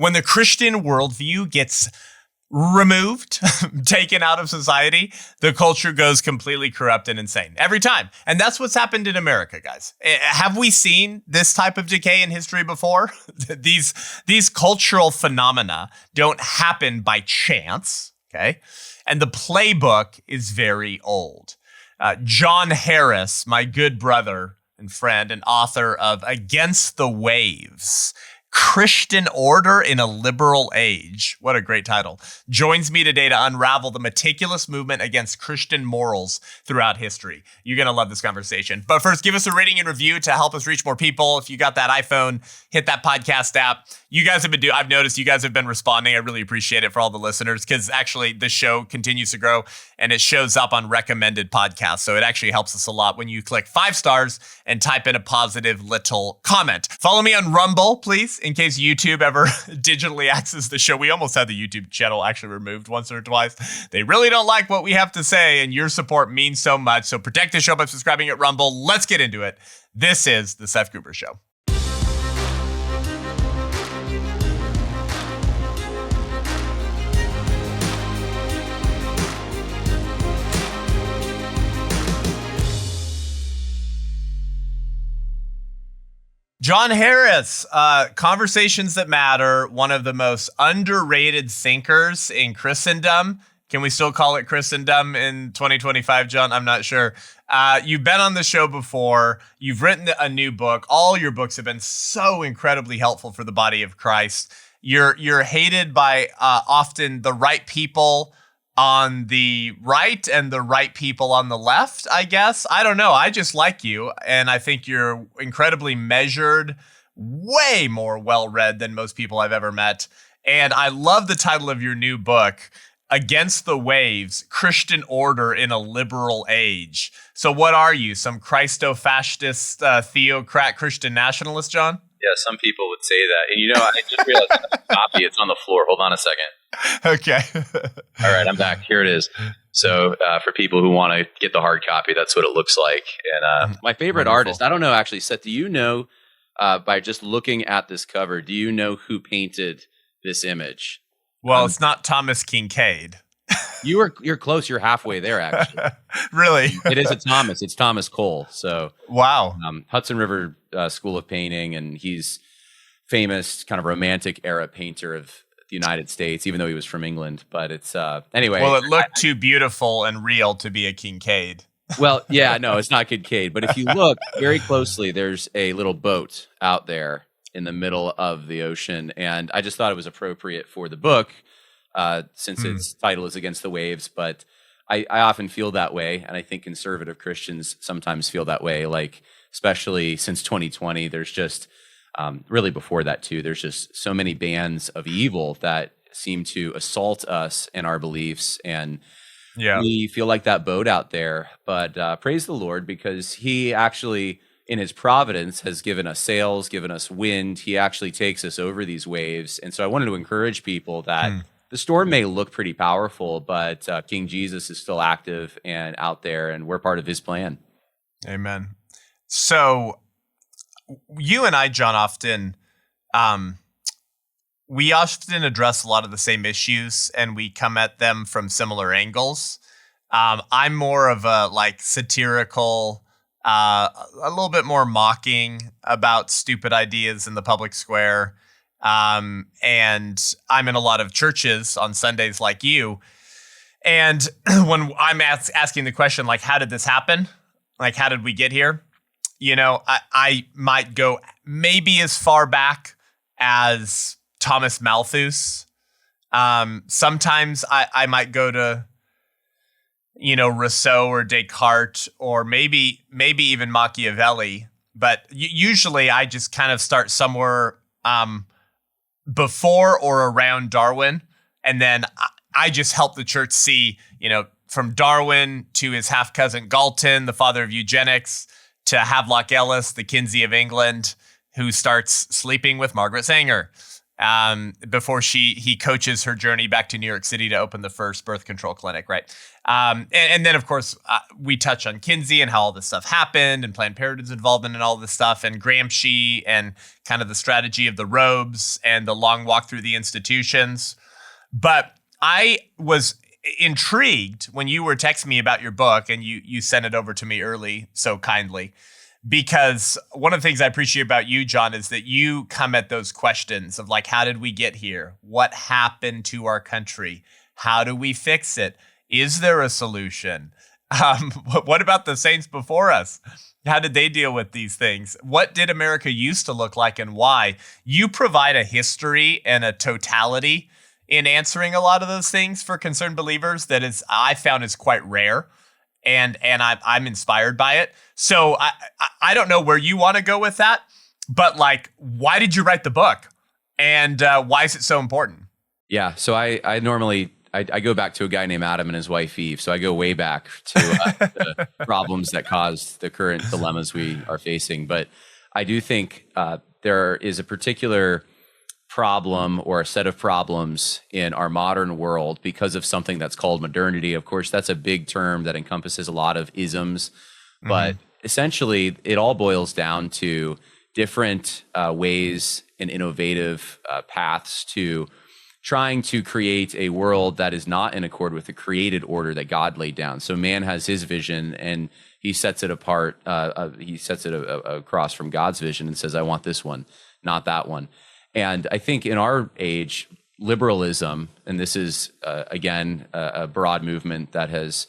when the Christian worldview gets removed, taken out of society, the culture goes completely corrupt and insane every time. And that's what's happened in America, guys. Have we seen this type of decay in history before? These cultural phenomena don't happen by chance, okay? And the playbook is very old. Jon Harris, my good brother and friend and author of Against the Waves, Christian Order in a Liberal Age. What a great title. Joins me today to unravel the meticulous movement against Christian morals throughout history. You're going to love this conversation. But first, give us a rating and review to help us reach more people. If you got that iPhone, hit that podcast app. You guys have been I've noticed you guys have been responding. I really appreciate it for all the listeners because actually the show continues to grow and it shows up on recommended podcasts. So it actually helps us a lot when you click 5 stars and type in a positive little comment. Follow me on Rumble, please, in case YouTube ever digitally accesses the show. We almost had the YouTube channel actually removed once or twice. They really don't like what we have to say, and your support means so much. So protect the show by subscribing at Rumble. Let's get into it. This is the Seth Gruber Show. Jon Harris, Conversations That Matter, one of the most underrated thinkers in Christendom. Can we still call it Christendom in 2025, Jon? I'm not sure. You've been on the show before. You've written a new book. All your books have been so incredibly helpful for the body of Christ. You're hated by often the right people on the right and the right people on the left, I guess. I don't know. I just like you. And I think you're incredibly measured, way more well-read than most people I've ever met. And I love the title of your new book, Against the Waves, Christian Order in a Liberal Age. So what are you, some Christo-fascist, theocrat Christian nationalist, Jon? Yeah, some people would say that. And I just realized I have a copy. It's on the floor. Hold on a second. Okay. All right, I'm back. Here it is. So for people who want to get the hard copy, that's what it looks like. And my favorite artist, I don't know actually, Seth, do you know, by just looking at this cover, do you know who painted this image? Well, it's not Thomas Kincaid. You're close. You're halfway there, actually. Really? It is Thomas. It's Thomas Cole. So wow. Hudson River School of Painting, and he's famous kind of romantic era painter of the United States, even though he was from England. But it's anyway. Well, it looked too beautiful and real to be a Kincaid. Well, yeah, no, it's not Kincaid. But if you look very closely, there's a little boat out there in the middle of the ocean, and I just thought it was appropriate for the book. Since its title is Against the Waves, but I often feel that way, and I think conservative Christians sometimes feel that way, like especially since 2020, there's just, really before that too, there's just so many bands of evil that seem to assault us and our beliefs, and we feel like that boat out there, but praise the Lord, because he actually, in his providence, has given us sails, given us wind. He actually takes us over these waves, and so I wanted to encourage people that the storm may look pretty powerful, but King Jesus is still active and out there, and we're part of his plan. Amen. So you and I, Jon, often address a lot of the same issues, and we come at them from similar angles. I'm more of a satirical, a little bit more mocking about stupid ideas in the public square. And I'm in a lot of churches on Sundays like you. And when I'm asking the question, how did this happen? How did we get here? I might go maybe as far back as Thomas Malthus. Sometimes I might go to, Rousseau or Descartes, or maybe even Machiavelli. But usually I just kind of start somewhere, before or around Darwin. And then I just help the church see, from Darwin to his half-cousin Galton, the father of eugenics, to Havelock Ellis, the Kinsey of England, who starts sleeping with Margaret Sanger. before he coaches her journey back to New York City to open the first birth control clinic, right? And then, of course, we touch on Kinsey and how all this stuff happened and Planned Parenthood's involvement in all this stuff and Gramsci and kind of the strategy of the robes and the long walk through the institutions. But I was intrigued when you were texting me about your book and you sent it over to me early so kindly, because one of the things I appreciate about you, Jon, is that you come at those questions of like, how did we get here? What happened to our country? How do we fix it? Is there a solution? What about the saints before us? How did they deal with these things? What did America used to look like and why? You provide a history and a totality in answering a lot of those things for concerned believers that I found is quite rare, and I'm inspired by it. So I don't know where you want to go with that, but like, why did you write the book, and why is it so important? Yeah, so I normally go back to a guy named Adam and his wife Eve. So I go way back to the problems that caused the current dilemmas we are facing. But I do think there is a particular problem or a set of problems in our modern world because of something that's called modernity. Of course, that's a big term that encompasses a lot of isms, but essentially it all boils down to different ways and innovative paths to trying to create a world that is not in accord with the created order that God laid down. So man has his vision and he sets it apart. He sets it across from God's vision and says, I want this one, not that one. And I think in our age, liberalism, and this is, again, a broad movement that has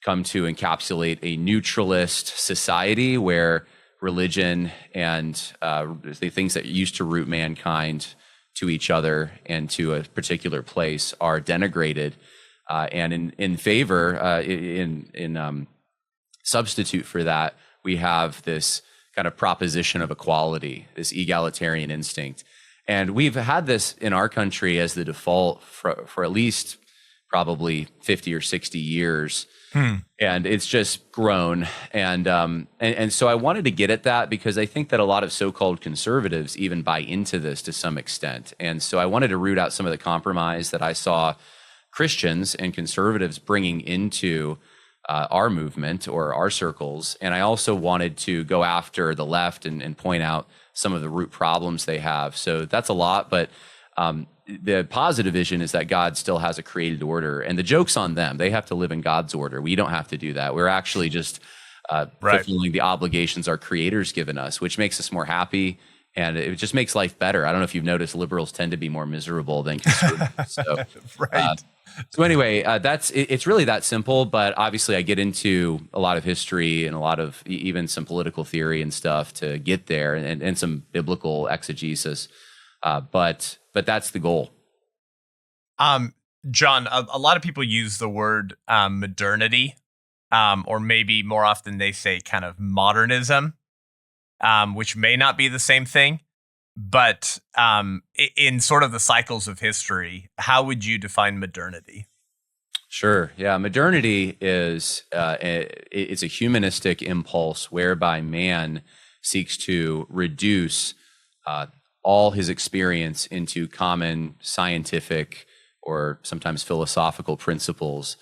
come to encapsulate a neutralist society where religion and the things that used to root mankind to each other and to a particular place are denigrated, and in favor, in substitute for that, we have this kind of proposition of equality, this egalitarian instinct. And we've had this in our country as the default for at least probably 50 or 60 years. And it's just grown. And so I wanted to get at that because I think that a lot of so-called conservatives even buy into this to some extent. And so I wanted to root out some of the compromise that I saw Christians and conservatives bringing into our movement or our circles. And I also wanted to go after the left and point out some of the root problems they have. So that's a lot, but the positive vision is that God still has a created order, and the joke's on them. They have to live in God's order. We don't have to do that. We're actually just fulfilling the obligations our Creator's given us, which makes us more happy, and it just makes life better. I don't know if you've noticed, liberals tend to be more miserable than conservatives. So, Right. So anyway, it's really that simple, but obviously I get into a lot of history and a lot of even some political theory and stuff to get there, and some biblical exegesis. But that's the goal. Jon, a lot of people use the word modernity, or maybe more often they say kind of modernism, which may not be the same thing. But in sort of the cycles of history, how would you define modernity? Sure. Yeah. Modernity is it's a humanistic impulse whereby man seeks to reduce all his experience into common scientific or sometimes philosophical principles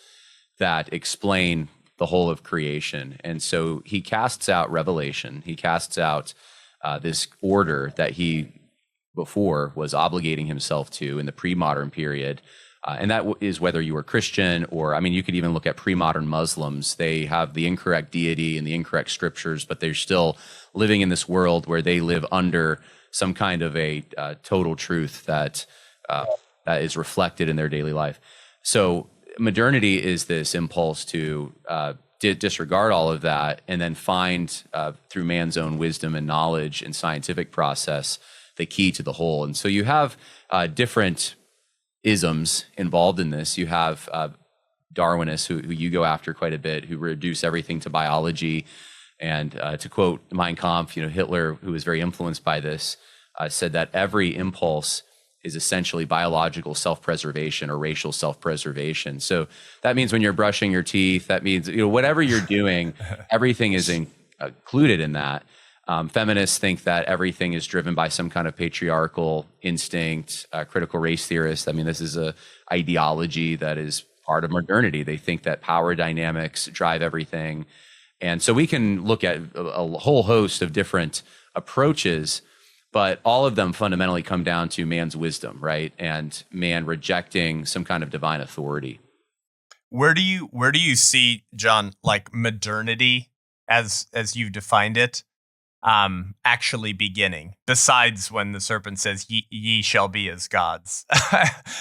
that explain the whole of creation. And so he casts out revelation. He casts out this order that he before was obligating himself to in the pre-modern period. And that is whether you were Christian or, I mean, you could even look at pre-modern Muslims. They have the incorrect deity and the incorrect scriptures, but they're still living in this world where they live under some kind of a total truth that is reflected in their daily life. So modernity is this impulse to disregard all of that and then find through man's own wisdom and knowledge and scientific process the key to the whole. And so you have different isms involved in this. You have Darwinists who you go after quite a bit, who reduce everything to biology. And to quote Mein Kampf, Hitler, who was very influenced by this, said that every impulse is essentially biological self-preservation or racial self-preservation. So that means when you're brushing your teeth, that means whatever you're doing, everything is included in that. Feminists think that everything is driven by some kind of patriarchal instinct. Critical race theorists, I mean, this is a ideology that is part of modernity. They think that power dynamics drive everything. And so we can look at a whole host of different approaches, but all of them fundamentally come down to man's wisdom, right? And man rejecting some kind of divine authority. Where do you see, Jon, like modernity as you've defined it, actually beginning, besides when the serpent says ye shall be as gods,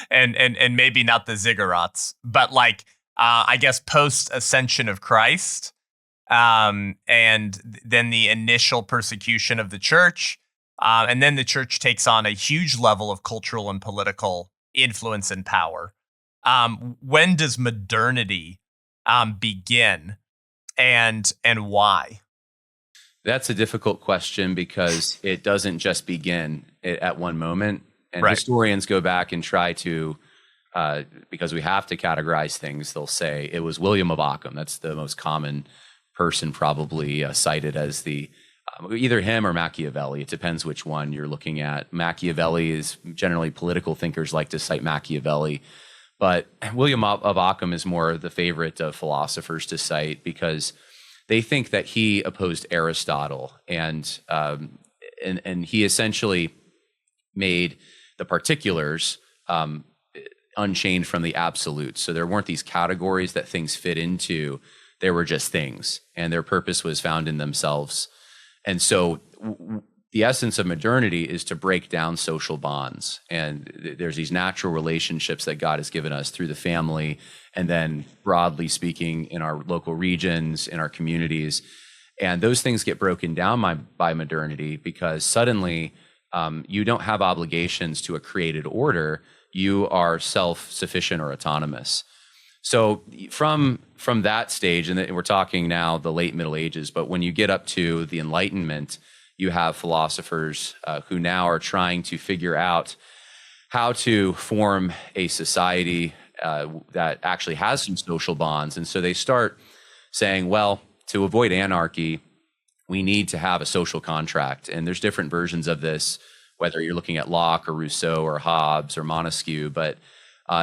and maybe not the ziggurats, but like I guess post ascension of Christ, and then the initial persecution of the church, and then the church takes on a huge level of cultural and political influence and power. When does modernity begin, and why? That's a difficult question because it doesn't just begin at one moment. And Right. Historians go back and try to, because we have to categorize things, they'll say it was William of Ockham. That's the most common person probably cited as the, either him or Machiavelli. It depends which one you're looking at. Machiavelli is generally political thinkers like to cite Machiavelli. But William of Ockham is more the favorite of philosophers to cite because they think that he opposed Aristotle, and he essentially made the particulars unchained from the absolutes. So there weren't these categories that things fit into. There were just things, and their purpose was found in themselves. And so the essence of modernity is to break down social bonds. And there's these natural relationships that God has given us through the family, and then broadly speaking in our local regions, in our communities. And those things get broken down by modernity because suddenly you don't have obligations to a created order. You are self-sufficient or autonomous. So from that stage, and we're talking now the late Middle Ages, but when you get up to the Enlightenment, you have philosophers who now are trying to figure out how to form a society that actually has some social bonds. And so they start saying, well, to avoid anarchy, we need to have a social contract. And there's different versions of this, whether you're looking at Locke or Rousseau or Hobbes or Montesquieu. But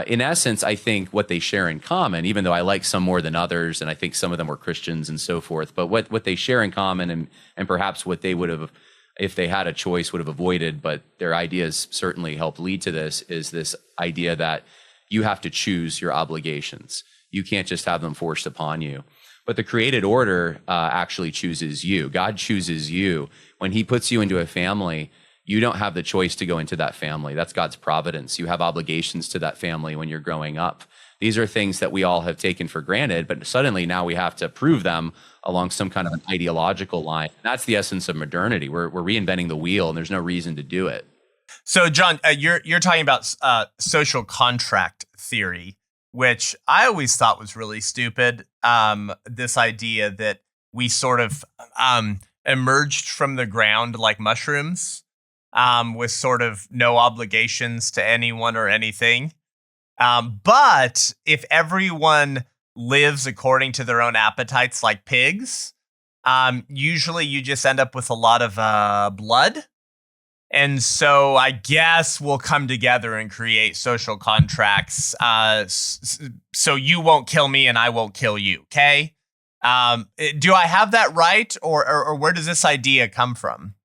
in essence, I think what they share in common, even though I like some more than others, and I think some of them were Christians and so forth, but what they share in common and perhaps what they would have, if they had a choice, would have avoided, but their ideas certainly help lead to this, is this idea that you have to choose your obligations. You can't just have them forced upon you. But the created order actually chooses you. God chooses you. When he puts you into a family, you don't have the choice to go into that family. That's God's providence. You have obligations to that family when you're growing up. These are things that we all have taken for granted, but suddenly now we have to prove them along some kind of an ideological line. That's the essence of modernity. We're reinventing the wheel, and there's no reason to do it. So, Jon, you're talking about social contract theory, which I always thought was really stupid. This idea that we sort of emerged from the ground like mushrooms, with sort of no obligations to anyone or anything. But if everyone lives according to their own appetites like pigs, usually you just end up with a lot of blood. And so I guess we'll come together and create social contracts. So you won't kill me and I won't kill you. Okay. Do I have that right? Or where does this idea come from?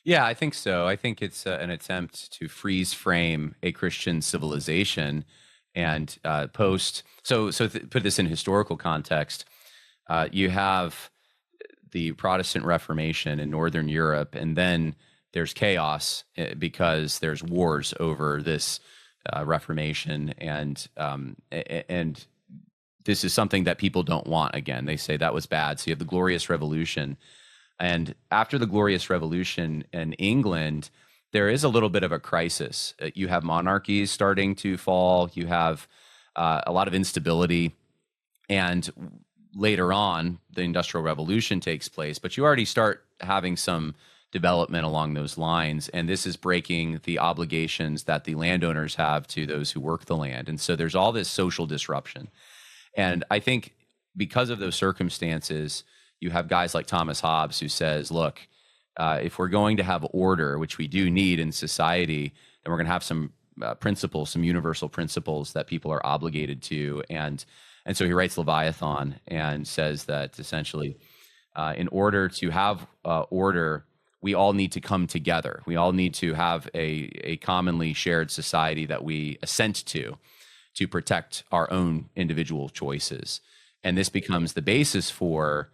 Yeah, I think so. I think it's an attempt to freeze frame a Christian civilization and put this in historical context. You have the Protestant Reformation in Northern Europe, and then there's chaos because there's wars over this Reformation, and this is something that people don't want. Again, they say that was bad. So you have the Glorious Revolution. And after the Glorious Revolution in England, there is a little bit of a crisis. You have monarchies starting to fall. You have a lot of instability. And later on, the Industrial Revolution takes place. But you already start having some development along those lines. And this is breaking the obligations that the landowners have to those who work the land. And so there's all this social disruption. And I think because of those circumstances, you have guys like Thomas Hobbes who says, look, if we're going to have order, which we do need in society, then we're going to have some principles, some universal principles that people are obligated to. And so he writes Leviathan and says that essentially, in order to have order, we all need to come together. We all need to have a commonly shared society that we assent to protect our own individual choices. And this becomes the basis for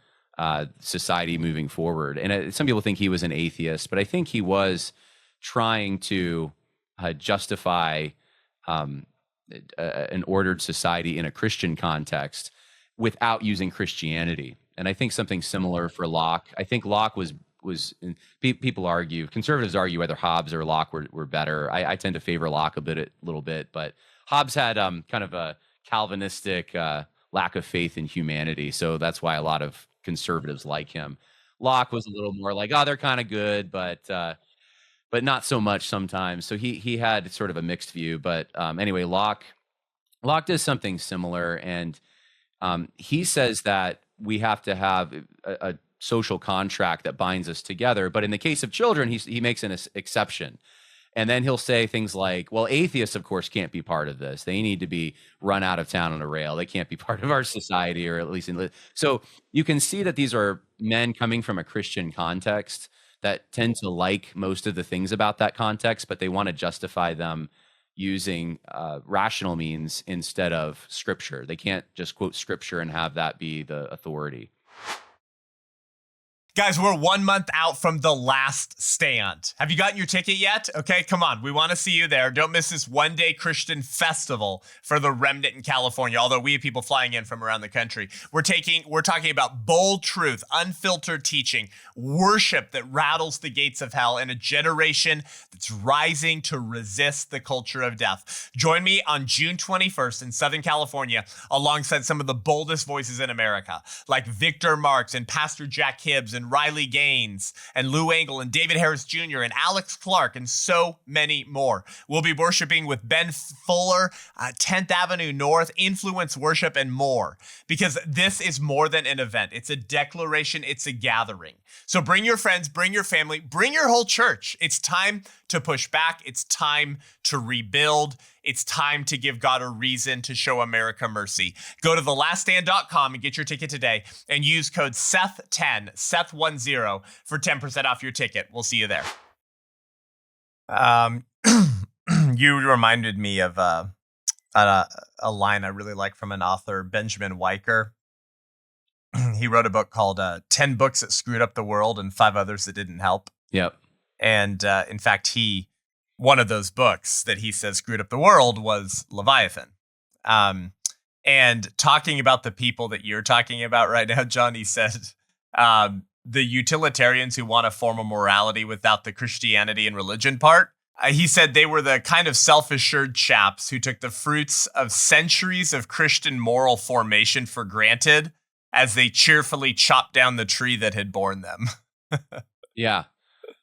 society moving forward. And some people think he was an atheist, but I think he was trying to justify an ordered society in a Christian context without using Christianity. And I think something similar for Locke. I think Locke was people argue, conservatives argue whether Hobbes or Locke were better. I tend to favor Locke a little bit, but Hobbes had kind of a Calvinistic lack of faith in humanity, so that's why a lot of conservatives like him. Locke was a little more like, oh, they're kind of good, but not so much sometimes. So he had sort of a mixed view. But anyway, Locke does something similar, and he says that we have to have a social contract that binds us together. But in the case of children, he makes an exception. And then he'll say things like, well, atheists, of course, can't be part of this. They need to be run out of town on a rail. They can't be part of our society, or at least so you can see that these are men coming from a Christian context that tend to like most of the things about that context, but they want to justify them using rational means instead of scripture. They can't just quote scripture and have that be the authority. Guys, we're 1 month out from the last stand. Have you gotten your ticket yet? Okay, come on. We want to see you there. Don't miss this one-day Christian festival for the remnant in California, although we have people flying in from around the country. We're talking about bold truth, unfiltered teaching, worship that rattles the gates of hell, and a generation that's rising to resist the culture of death. Join me on June 21st in Southern California alongside some of the boldest voices in America, like Victor Marx and Pastor Jack Hibbs and Riley Gaines and Lou Engle and David Harris Jr. and Alex Clark and so many more. We'll be worshiping with Ben Fuller, 10th Avenue North, Influence Worship, and more, because this is more than an event. It's a declaration. It's a gathering. So bring your friends, bring your family, bring your whole church. It's time to push back. It's time to rebuild. It's time to give God a reason to show America mercy. Go to thelaststand.com and get your ticket today and use code SETH10, SETH10 for 10% off your ticket. We'll see you there. You reminded me of a line I really like from an author, Benjamin Weicker. He wrote a book called 10 Books That Screwed Up the World and 5 Others That Didn't Help. Yep. And in fact, one of those books that he says screwed up the world was Leviathan. And talking about the people that you're talking about right now, John, he said the utilitarians who want to form a morality without the Christianity and religion part, he said they were the kind of self-assured chaps who took the fruits of centuries of Christian moral formation for granted as they cheerfully chopped down the tree that had borne them. Yeah.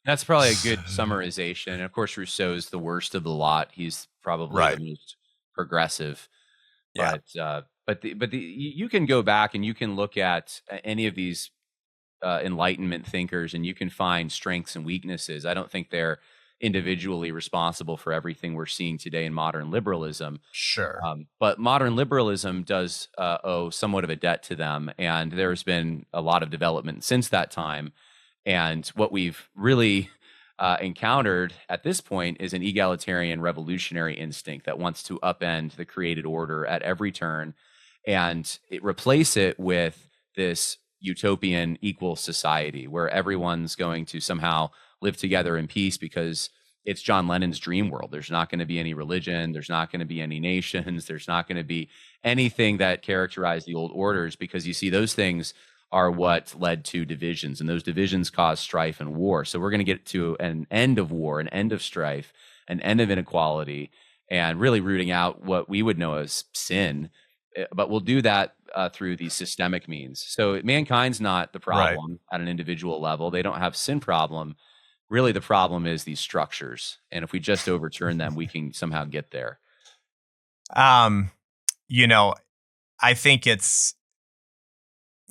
That's probably a good summarization. And of course, Rousseau's the worst of the lot. He's probably the most progressive. Yeah. But you can go back and you can look at any of these Enlightenment thinkers, and you can find strengths and weaknesses. I don't think they're individually responsible for everything we're seeing today in modern liberalism. Sure. But modern liberalism does owe somewhat of a debt to them, and there's been a lot of development since that time. And what we've really encountered at this point is an egalitarian revolutionary instinct that wants to upend the created order at every turn and replace it with this utopian equal society where everyone's going to somehow live together in peace because it's John Lennon's dream world. There's not going to be any religion. There's not going to be any nations. There's not going to be anything that characterized the old orders, because you see those things are what led to divisions, and those divisions cause strife and war. So we're going to get to an end of war, an end of strife, an end of inequality, and really rooting out what we would know as sin. But we'll do that through these systemic means. So mankind's not the problem at an individual level. They don't have sin problem. Really, the problem is these structures. And if we just overturn them, we can somehow get there. I think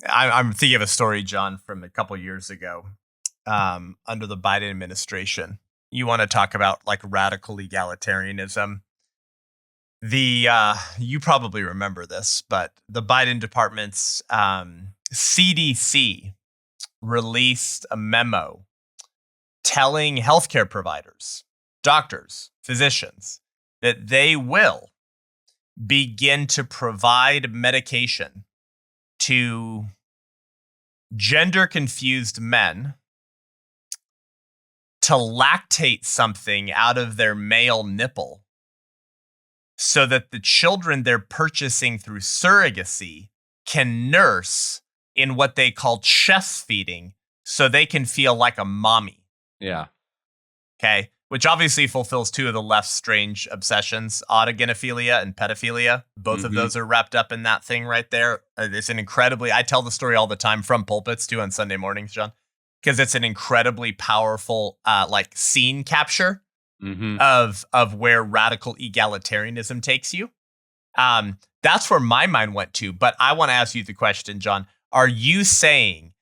I'm thinking of a story, John, from a couple years ago. under the Biden administration. You want to talk about like radical egalitarianism. You probably remember this, but the Biden department's CDC released a memo telling healthcare providers, doctors, physicians, that they will begin to provide medication to gender confused men to lactate something out of their male nipple so that the children they're purchasing through surrogacy can nurse in what they call chest feeding so they can feel like a mommy. Yeah. Okay. Which obviously fulfills two of the left's strange obsessions, autogynephilia and pedophilia. Both of those are wrapped up in that thing right there. It's an incredibly, I tell the story all the time from pulpits too on Sunday mornings, John, because it's an incredibly powerful like scene capture of where radical egalitarianism takes you. That's where my mind went to. But I want to ask you the question, John. Are you saying,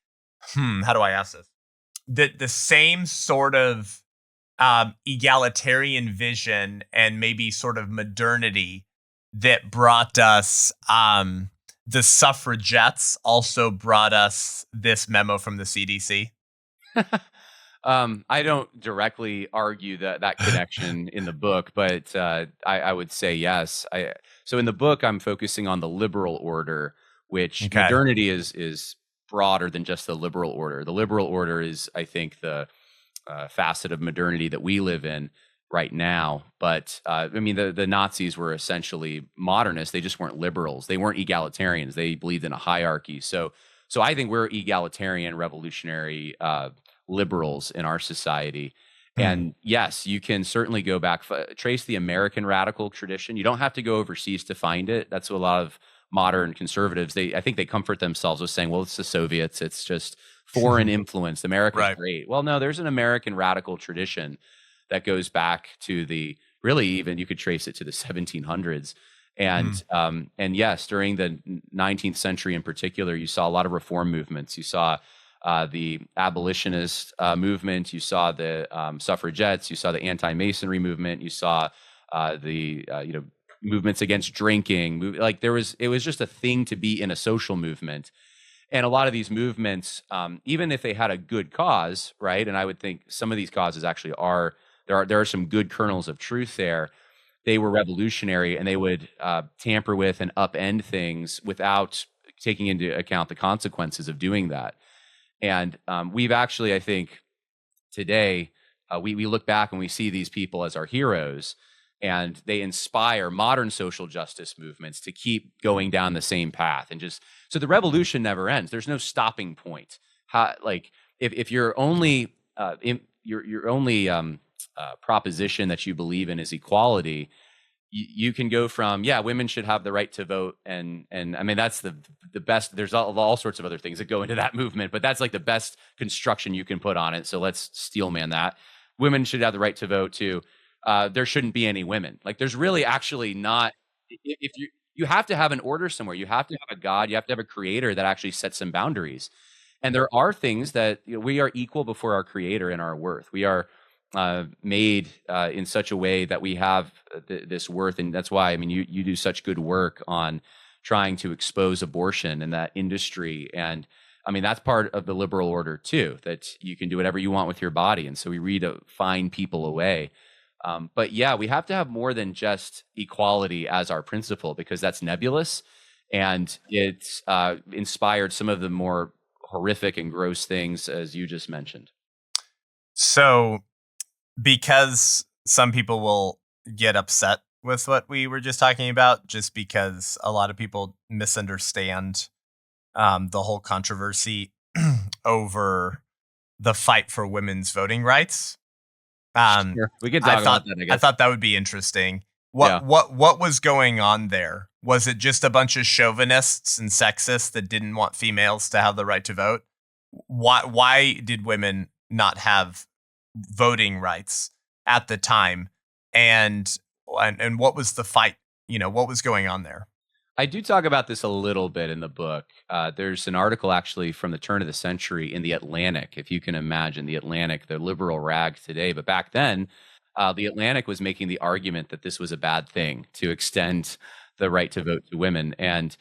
how do I ask this? That the same sort of egalitarian vision and maybe sort of modernity that brought us the suffragettes also brought us this memo from the CDC? I don't directly argue that connection in the book, but I would say yes. So in the book, I'm focusing on the liberal order, which modernity is broader than just the liberal order. The liberal order is, I think, the facet of modernity that we live in right now. But I mean, the Nazis were essentially modernists. They just weren't liberals. They weren't egalitarians. They believed in a hierarchy. So I think we're egalitarian, revolutionary liberals in our society. And yes, you can certainly go back, trace the American radical tradition. You don't have to go overseas to find it. That's what a lot of modern conservatives, I think they comfort themselves with saying, well, it's the Soviets. It's just foreign influence. America's great. Well, no, there's an American radical tradition that goes back to really even you could trace it to the 1700s. And yes, during the 19th century in particular, you saw a lot of reform movements. You saw the abolitionist movement. You saw the suffragettes. You saw the anti-Masonry movement. You saw the movements against drinking. It was just a thing to be in a social movement. And a lot of these movements, even if they had a good cause, right? And I would think some of these causes actually there are some good kernels of truth there. They were revolutionary, and they would tamper with and upend things without taking into account the consequences of doing that. And we've actually, I think, today, we look back and we see these people as our heroes, and they inspire modern social justice movements to keep going down the same path. And so the revolution never ends. There's no stopping point. If your only proposition that you believe in is equality, you can go from, women should have the right to vote. And I mean, that's the best. There's all sorts of other things that go into that movement, but that's like the best construction you can put on it. So let's steelman that. Women should have the right to vote too. There shouldn't be any women. Like, there's really actually not, if you have to have an order somewhere. You have to have a God, you have to have a creator that actually sets some boundaries. And there are things that we are equal before our creator in our worth. We are made in such a way that we have this worth. And that's why, I mean, you do such good work on trying to expose abortion in that industry. And I mean, that's part of the liberal order too, that you can do whatever you want with your body. And so we redefine people away. But yeah, we have to have more than just equality as our principle, because that's nebulous, and it's inspired some of the more horrific and gross things, as you just mentioned. So, because some people will get upset with what we were just talking about, just because a lot of people misunderstand the whole controversy over the fight for women's voting rights. Sure. We could talk about that, I guess. I thought that would be interesting. What was going on there? Was it just a bunch of chauvinists and sexists that didn't want females to have the right to vote? Why did women not have voting rights at the time? And what was the fight? What was going on there? I do talk about this a little bit in the book. There's an article actually from the turn of the century in the Atlantic, if you can imagine the Atlantic, the liberal rag today. But back then, the Atlantic was making the argument that this was a bad thing to extend the right to vote to women. And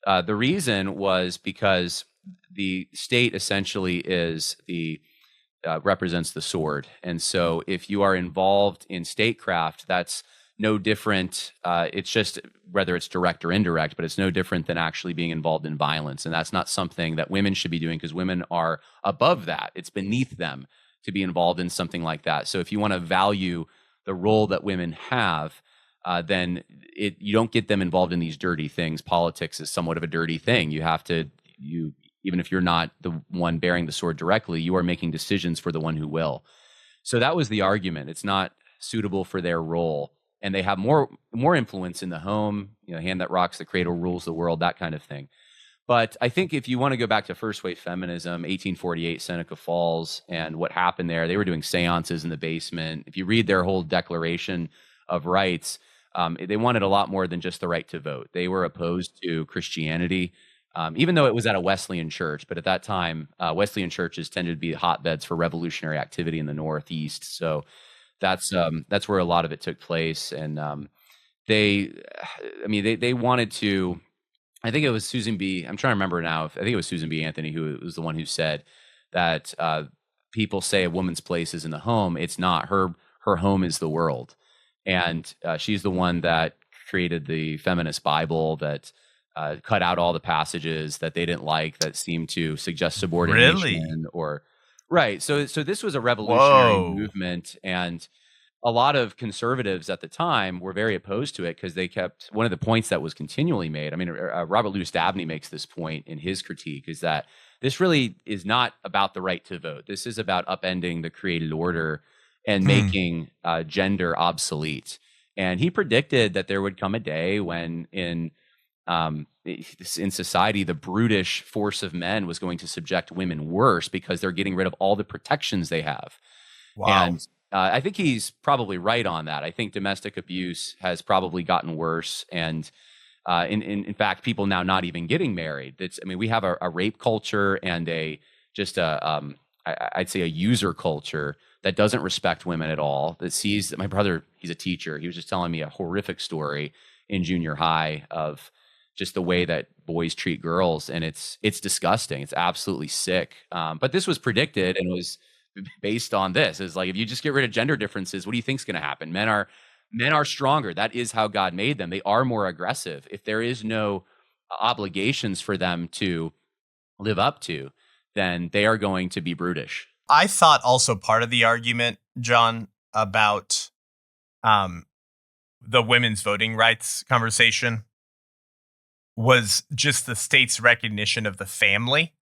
the reason was because the state essentially is represents the sword. And so if you are involved in statecraft, that's no different. It's just whether it's direct or indirect, but it's no different than actually being involved in violence. And that's not something that women should be doing because women are above that. It's beneath them to be involved in something like that. So if you want to value the role that women have, then you don't get them involved in these dirty things. Politics is somewhat of a dirty thing. You have to, even if you're not the one bearing the sword directly, you are making decisions for the one who will. So that was the argument. It's not suitable for their role. And they have more influence in the home, hand that rocks the cradle rules the world, that kind of thing. But I think if you want to go back to first wave feminism, 1848, Seneca Falls, and what happened there, they were doing seances in the basement. If you read their whole Declaration of Rights, they wanted a lot more than just the right to vote. They were opposed to Christianity, even though it was at a Wesleyan church. But at that time, Wesleyan churches tended to be hotbeds for revolutionary activity in the Northeast. So that's where a lot of it took place. And they wanted to. I think it was Susan B. I'm trying to remember now. I think it was Susan B. Anthony who was the one who said that people say a woman's place is in the home. It's not. Her home is the world. And she's the one that created the feminist Bible that cut out all the passages that they didn't like that seemed to suggest subordination. Really? Right. So this was a revolutionary movement, and a lot of conservatives at the time were very opposed to it because they kept one of the points that was continually made. I mean, Robert Louis Dabney makes this point in his critique, is that this really is not about the right to vote. This is about upending the created order and making gender obsolete. And he predicted that there would come a day when in society, the brutish force of men was going to subject women worse because they're getting rid of all the protections they have. Wow. And I think he's probably right on that. I think domestic abuse has probably gotten worse. And in fact, people now not even getting married. We have a rape culture and I'd say a user culture that doesn't respect women at all, that sees my brother, he's a teacher. He was just telling me a horrific story in junior high of just the way that boys treat girls. And it's disgusting. It's absolutely sick. But this was predicted and was based on this. It's like, if you just get rid of gender differences, what do you think is going to happen? Men are stronger. That is how God made them. They are more aggressive. If there is no obligations for them to live up to, then they are going to be brutish. I thought also part of the argument, John, about the women's voting rights conversation was just the state's recognition of the family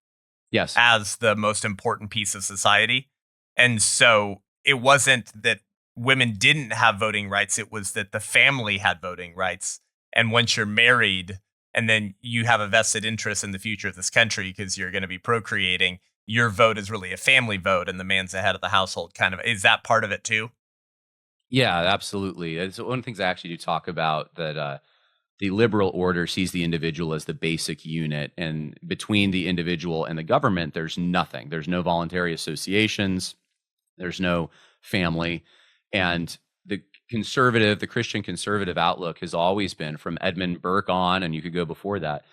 as the most important piece of society. And so it wasn't that women didn't have voting rights. It was that the family had voting rights. And once you're married and then you have a vested interest in the future of this country because you're going to be procreating, your vote is really a family vote and the man's the head of the household kind of. Is that part of it too? Yeah, absolutely. It's one of the things I actually do talk about, that the liberal order sees the individual as the basic unit. And between the individual and the government, there's nothing. There's no voluntary associations. There's no family. And the Christian conservative outlook has always been, from Edmund Burke on, and you could go before that,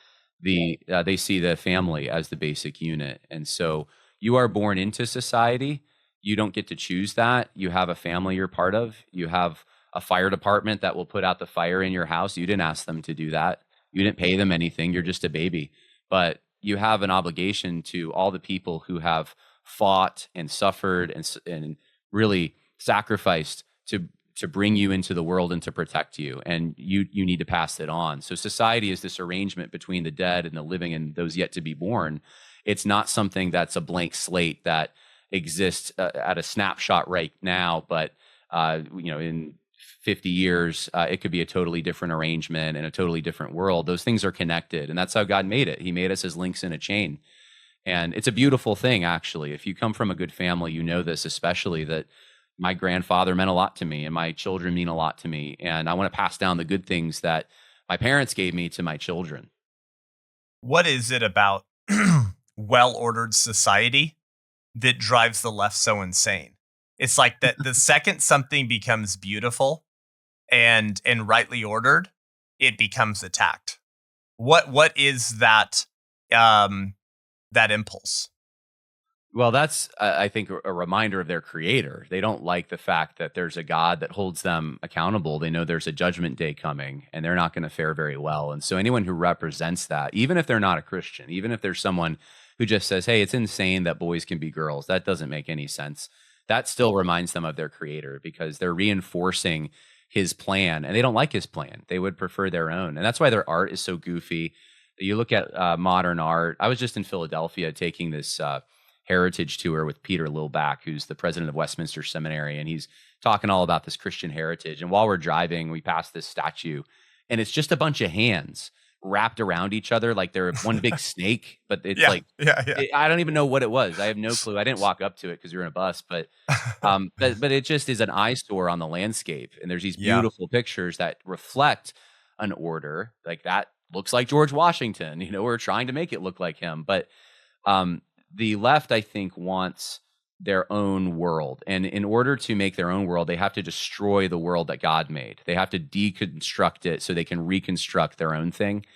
they see the family as the basic unit. And so you are born into society. You don't get to choose that. You have a family you're part of. You have a fire department that will put out the fire in your house. You didn't ask them to do that. You didn't pay them anything. You're just a baby. But you have an obligation to all the people who have fought and suffered and really sacrificed to bring you into the world and to protect you. And you need to pass it on. So society is this arrangement between the dead and the living and those yet to be born. It's not something that's a blank slate that exists at a snapshot right now, but in 50 years, it could be a totally different arrangement and a totally different world. Those things are connected, and that's how God made it. He made us as links in a chain. And it's a beautiful thing, actually. If you come from a good family, you know this, especially that my grandfather meant a lot to me and my children mean a lot to me. And I want to pass down the good things that my parents gave me to my children. What is it about well-ordered society that drives the left so insane? It's like that the second something becomes beautiful and rightly ordered, it becomes attacked. What is that that impulse? Well, that's, I think, a reminder of their creator. They don't like the fact that there's a God that holds them accountable. They know there's a judgment day coming, and they're not going to fare very well. And so anyone who represents that, even if they're not a Christian, even if there's someone who just says, hey, it's insane that boys can be girls, that doesn't make any sense, that still reminds them of their creator, because they're reinforcing his plan, and they don't like his plan. They would prefer their own. And that's why their art is so goofy. You look at modern art. I was just in Philadelphia taking this heritage tour with Peter Lilback, who's the president of Westminster Seminary, and he's talking all about this Christian heritage. And while we're driving, we pass this statue, and it's just a bunch of hands wrapped around each other like they're one big snake. But it's I don't even know what it was. I have no clue. I didn't walk up to it because we were in a bus, but it just is an eyesore on the landscape. And there's these beautiful pictures that reflect an order like that. Looks like George Washington. We're trying to make it look like him, but the left, I think, wants their own world. And in order to make their own world, they have to destroy the world that God made. They have to deconstruct it so they can reconstruct their own thing.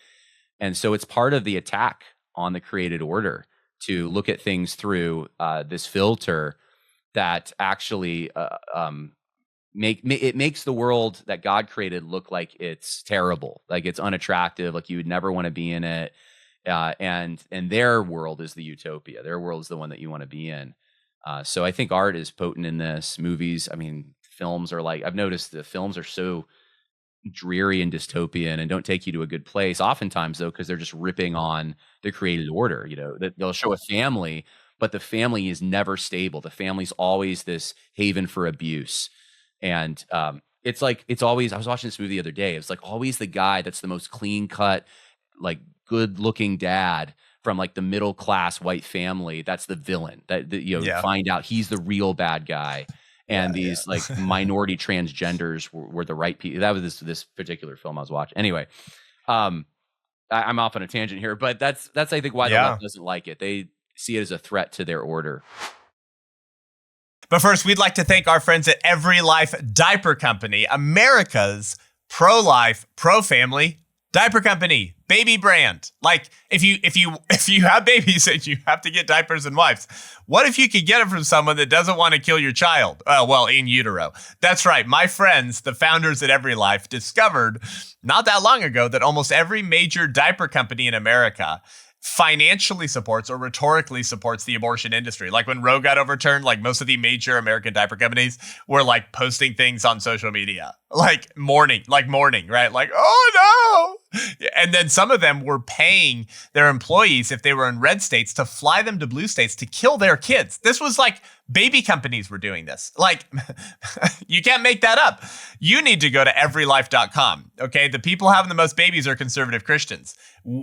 And so it's part of the attack on the created order to look at things through this filter that actually makes the world that God created look like it's terrible, like it's unattractive, like you would never want to be in it. And their world is the utopia. Their world is the one that you want to be in. So I think art is potent in this. Movies, I mean, films are like, I've noticed the films are so dreary and dystopian and don't take you to a good place. Oftentimes, though, because they're just ripping on the created order. They'll show a family, but the family is never stable. The family's always this haven for abuse. And it's like, it's always, I was watching this movie the other day. It's like always the guy that's the most clean cut, like good looking dad from like the middle class white family. That's the villain that find out he's the real bad guy. And these like minority transgenders were the right people. That was this particular film I was watching. Anyway, I'm off on a tangent here, but that's I think why the left doesn't like it. They see it as a threat to their order. But first, we'd like to thank our friends at Every Life Diaper Company, America's pro-life, pro-family diaper company, baby brand. Like if you have babies and you have to get diapers and wipes, what if you could get it from someone that doesn't want to kill your child? Well, in utero. That's right. My friends, the founders at Every Life, discovered not that long ago that almost every major diaper company in America financially supports or rhetorically supports the abortion industry. Like when Roe got overturned, like most of the major American diaper companies were like posting things on social media, like mourning, right? Like, oh no. And then some of them were paying their employees, if they were in red states, to fly them to blue states to kill their kids. This was like baby companies were doing this. Like, you can't make that up. You need to go to everylife.com. Okay. The people having the most babies are conservative Christians.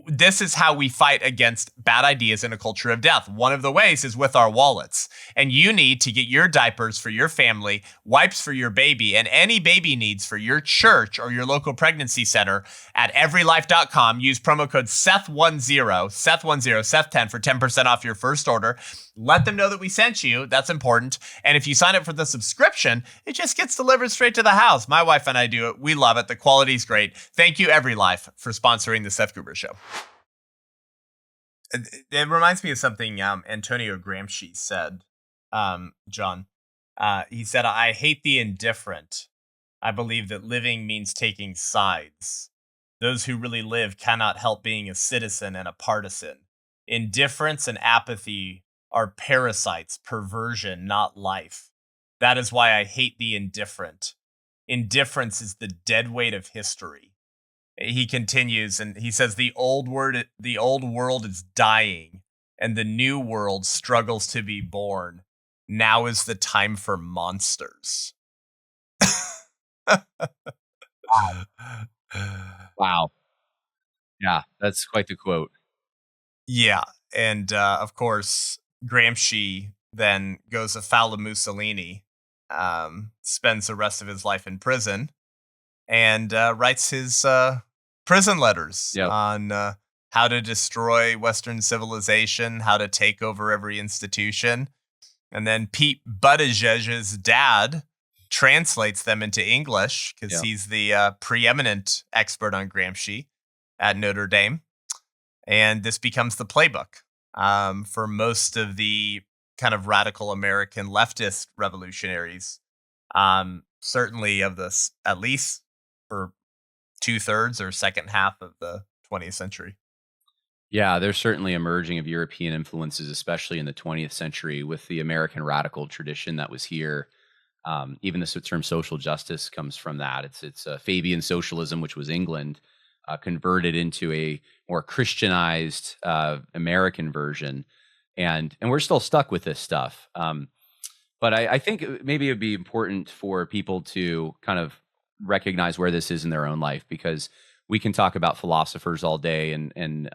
This is how we fight against bad ideas in a culture of death. One of the ways is with our wallets. And you need to get your diapers for your family, wipes for your baby, and any baby needs for your church or your local pregnancy center at everylife.com. Use promo code Seth10, Seth10 for 10% off your first order. Let them know that we sent you. That's important. And if you sign up for the subscription, it just gets delivered straight to the house. My wife and I do it. We love it. The quality's great. Thank you, Every Life, for sponsoring the Seth Gruber Show. It reminds me of something Antonio Gramsci said, John. He said, "I hate the indifferent. I believe that living means taking sides. Those who really live cannot help being a citizen and a partisan. Indifference and apathy are parasites, perversion, not life. That is why I hate the indifferent. Indifference is the dead weight of history." He continues and he says, the old world is dying and the new world struggles to be born. Now is the time for monsters. Wow. Yeah, that's quite the quote. Yeah. And of course, Gramsci then goes afoul of Mussolini, spends the rest of his life in prison, and writes his prison letters Yep. on how to destroy Western civilization, how to take over every institution. And then Pete Buttigieg's dad translates them into English because Yep. he's the preeminent expert on Gramsci at Notre Dame. And this becomes the playbook for most of the kind of radical American leftist revolutionaries. Certainly of this, at least for 2/3 or second half of the 20th century. Yeah, there's certainly a merging of European influences, especially in the 20th century, with the American radical tradition that was here. Even the term social justice comes from that. It's Fabian socialism, which was England, converted into a more Christianized American version, and we're still stuck with this stuff. But I think maybe it'd be important for people to kind of recognize where this is in their own life, because we can talk about philosophers all day and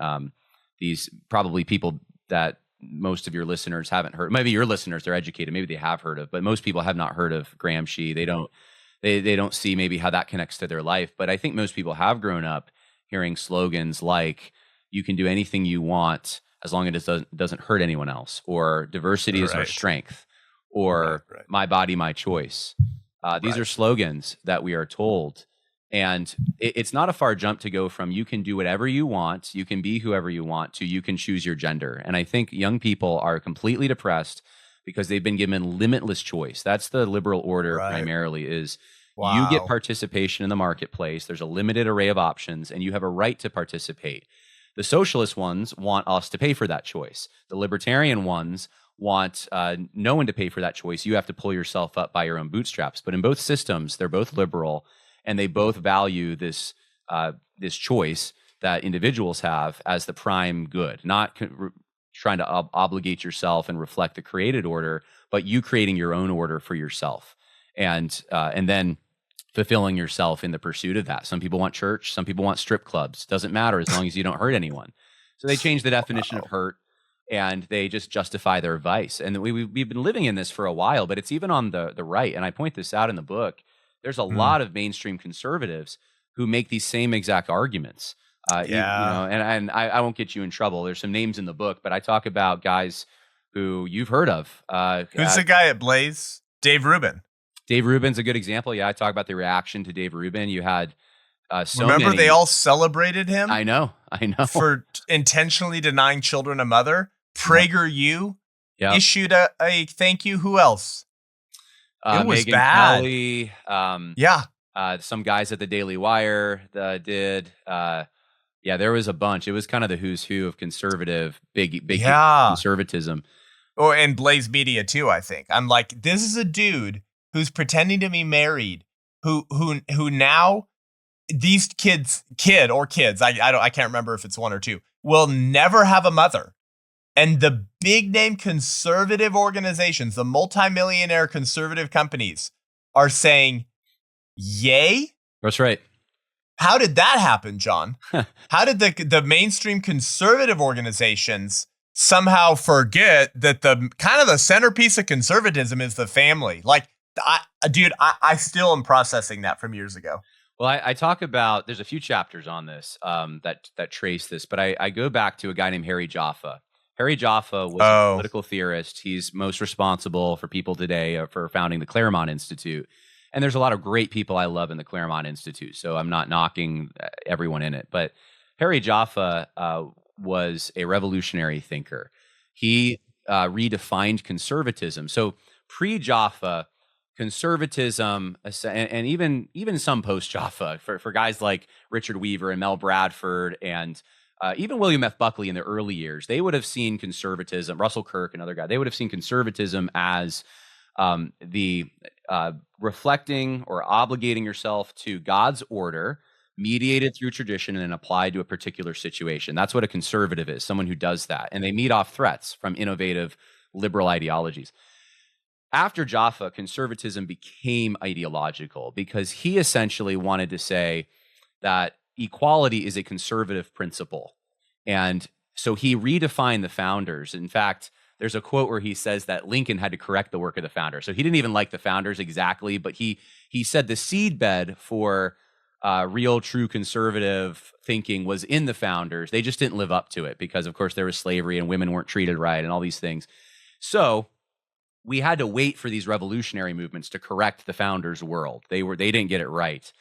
these probably people that most of your listeners haven't heard. Maybe your listeners, they're educated, maybe they have heard of, but most people have not heard of Gramsci. They don't see maybe how that connects to their life. But I think most people have grown up hearing slogans like, you can do anything you want as long as it doesn't hurt anyone else, or diversity is our strength, or my body, my choice. These are slogans that we are told. And it's not a far jump to go from you can do whatever you want, you can be whoever you want, to you can choose your gender. And I think young people are completely depressed because they've been given limitless choice. That's the liberal order primarily, is you get participation in the marketplace. There's a limited array of options and you have a right to participate. The socialist ones want us to pay for that choice. The libertarian ones want no one to pay for that choice. You have to pull yourself up by your own bootstraps. But in both systems, they're both liberal, and they both value this choice that individuals have as the prime good, not trying to obligate yourself and reflect the created order, but you creating your own order for yourself, and then fulfilling yourself in the pursuit of that. Some people want church, some people want strip clubs. Doesn't matter as long as you don't hurt anyone. So they change the definition of hurt, and they just justify their vice. And we've been living in this for a while, but it's even on the right. And I point this out in the book. There's a lot of mainstream conservatives who make these same exact arguments. And I won't get you in trouble. There's some names in the book, but I talk about guys who you've heard of. Who's the guy at Blaze? Dave Rubin. Dave Rubin's a good example. Yeah, I talk about the reaction to Dave Rubin. You had remember they all celebrated him? I know. For intentionally denying children a mother. PragerU issued a thank you. Who else? It was Megyn bad. Kelly, some guys at the Daily Wire did. There was a bunch. It was kind of the who's who of conservative, big conservatism. Oh, and Blaze Media too, I think. I'm like, this is a dude who's pretending to be married, who now these kids, I can't remember if it's one or two, will never have a mother. And the big name conservative organizations, the multimillionaire conservative companies, are saying, yay? That's right. How did that happen, John? How did the mainstream conservative organizations somehow forget that the kind of the centerpiece of conservatism is the family? Like, I still am processing that from years ago. Well, I talk about, there's a few chapters on this that trace this, but I go back to a guy named Harry Jaffa. Harry Jaffa was a political theorist. He's most responsible for people today for founding the Claremont Institute. And there's a lot of great people I love in the Claremont Institute, so I'm not knocking everyone in it. But Harry Jaffa was a revolutionary thinker. He redefined conservatism. So pre-Jaffa, conservatism, and even some post-Jaffa, for guys like Richard Weaver and Mel Bradford and even William F. Buckley in the early years, they would have seen conservatism, Russell Kirk, another guy, they would have seen conservatism as the reflecting or obligating yourself to God's order, mediated through tradition and applied to a particular situation. That's what a conservative is, someone who does that. And they meet off threats from innovative liberal ideologies. After Jaffa, conservatism became ideological because he essentially wanted to say that equality is a conservative principle. And so he redefined the founders. In fact, there's a quote where he says that Lincoln had to correct the work of the founders. So he didn't even like the founders exactly, but he said the seedbed for real, true conservative thinking was in the founders. They just didn't live up to it because, of course, there was slavery and women weren't treated right and all these things. So we had to wait for these revolutionary movements to correct the founders' world. They didn't get it right.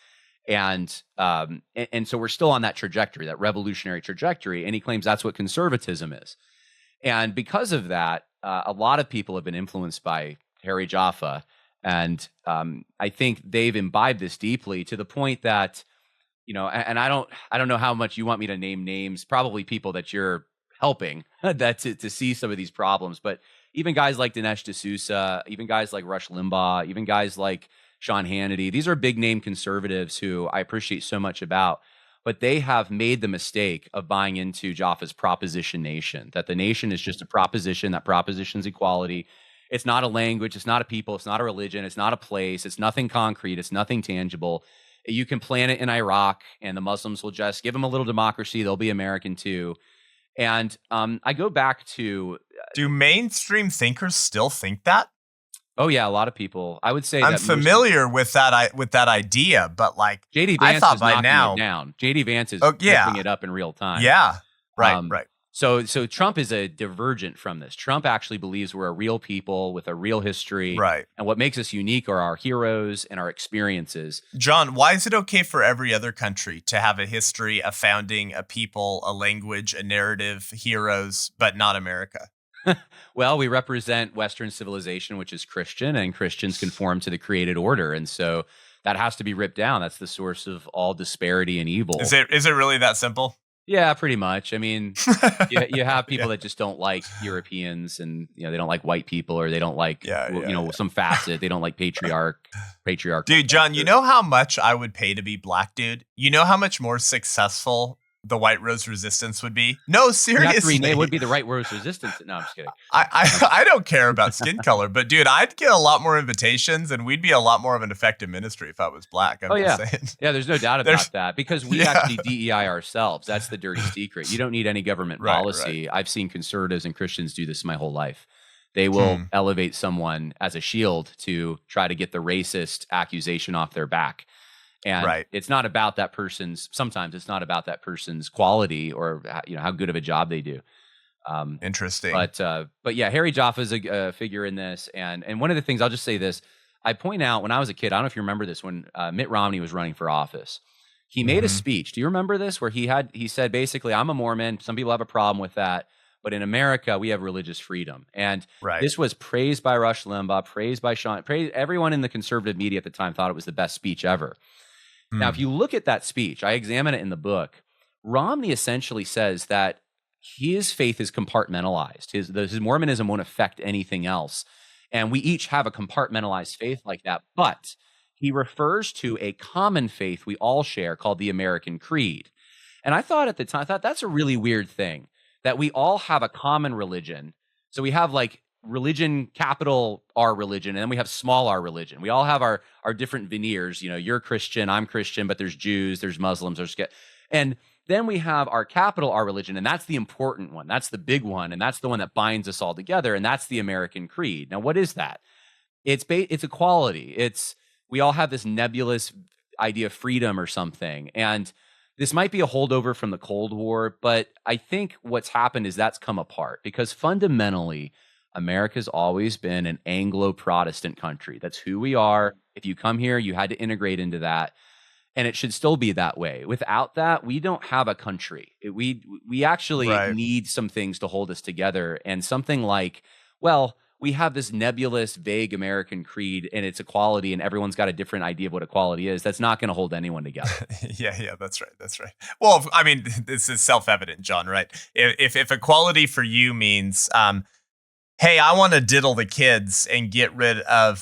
And so we're still on that trajectory, that revolutionary trajectory. And he claims that's what conservatism is. And because of that, a lot of people have been influenced by Harry Jaffa. And I think they've imbibed this deeply to the point that, and I don't know how much you want me to name names, probably people that you're helping that to see some of these problems. But even guys like Dinesh D'Souza, even guys like Rush Limbaugh, even guys like Sean Hannity, these are big name conservatives who I appreciate so much about, but they have made the mistake of buying into Jaffa's proposition nation, that the nation is just a proposition, that proposition's equality. It's not a language, it's not a people, it's not a religion, it's not a place, it's nothing concrete, it's nothing tangible. You can plant it in Iraq and the Muslims will just give them a little democracy, they'll be American too. And I go back to... Do mainstream thinkers still think that? Oh yeah, a lot of people. I would say I'm familiar with that idea, but like JD Vance I thought is by knocking now it down. JD Vance is ripping it up in real time. Yeah, right, right. So Trump is a divergent from this. Trump actually believes we're a real people with a real history. Right. And what makes us unique are our heroes and our experiences. John, why is it okay for every other country to have a history, a founding, a people, a language, a narrative, heroes, but not America? Well, we represent Western civilization, which is Christian, and Christians conform to the created order. And so that has to be ripped down. That's the source of all disparity and evil. Is it really that simple? Yeah, pretty much. I mean, you have people that just don't like Europeans, and they don't like white people, or they don't like some facet. They don't like patriarchal. Dude, John, you know how much I would pay to be black, dude? You know how much more successful the White Rose Resistance would be? No, seriously. It would be the White Rose Resistance. No, I'm just kidding. I don't care about skin color, but dude, I'd get a lot more invitations and we'd be a lot more of an effective ministry if I was black. I'm just saying. Yeah, there's no doubt about that, because we actually DEI ourselves. That's the dirty secret. You don't need any government policy. Right. I've seen conservatives and Christians do this my whole life. They will elevate someone as a shield to try to get the racist accusation off their back. And it's not about that person's, sometimes it's not about that person's quality or how good of a job they do. Interesting. But yeah, Harry Jaffa is a figure in this. And one of the things, I'll just say this, I point out when I was a kid, I don't know if you remember this, when Mitt Romney was running for office, he made a speech. Do you remember this? Where he said, basically, I'm a Mormon. Some people have a problem with that. But in America, we have religious freedom. And this was praised by Rush Limbaugh, praised by Sean, everyone in the conservative media at the time thought it was the best speech ever. Now, if you look at that speech, I examine it in the book, Romney essentially says that his faith is compartmentalized. His Mormonism won't affect anything else. And we each have a compartmentalized faith like that. But he refers to a common faith we all share called the American Creed. And I thought at the time, that's a really weird thing, that we all have a common religion. So we have like religion, capital R religion, and then we have small r religion. We all have our different veneers. You're Christian, I'm Christian, but there's Jews, there's Muslims, and then we have our capital R religion, and that's the important one. That's the big one, and that's the one that binds us all together, and that's the American Creed. Now, what is that? It's equality. We all have this nebulous idea of freedom or something, and this might be a holdover from the Cold War, but I think what's happened is that's come apart, because fundamentally, America's always been an Anglo-Protestant country. That's who we are. If you come here, you had to integrate into that, and it should still be that way. Without that, we don't have a country. We actually need some things to hold us together, and something like, we have this nebulous, vague American creed, and it's equality, and everyone's got a different idea of what equality is. That's not going to hold anyone together. Yeah, that's right. Well, I mean, this is self-evident, John, right? If equality for you means hey, I want to diddle the kids and get rid of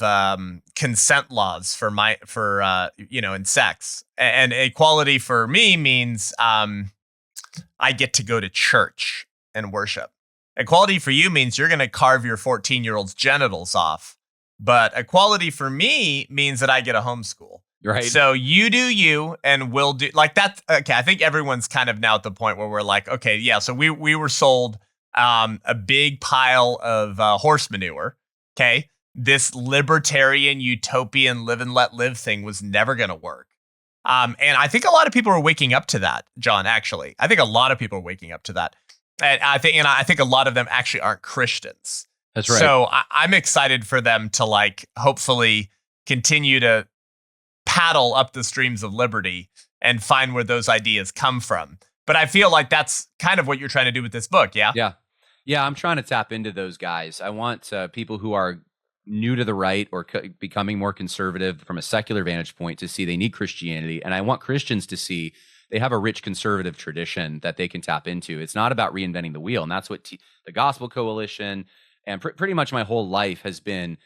consent laws in sex. And equality for me means I get to go to church and worship. Equality for you means you're going to carve your 14-year-old's genitals off. But equality for me means that I get a homeschool. Right. So you do you, and we'll do like that. Okay, I think everyone's kind of now at the point where we're like, okay, yeah. So we were sold a big pile of horse manure. Okay. This libertarian utopian live and let live thing was never going to work. And I think a lot of people are waking up to that, John, actually. I think a lot of people are waking up to that. And I think a lot of them actually aren't Christians. That's right. So I'm excited for them to like hopefully continue to paddle up the streams of liberty and find where those ideas come from. But I feel like that's kind of what you're trying to do with this book, yeah? Yeah, I'm trying to tap into those guys. I want people who are new to the right or becoming more conservative from a secular vantage point to see they need Christianity. And I want Christians to see they have a rich conservative tradition that they can tap into. It's not about reinventing the wheel. And that's what the Gospel Coalition and pretty much my whole life has been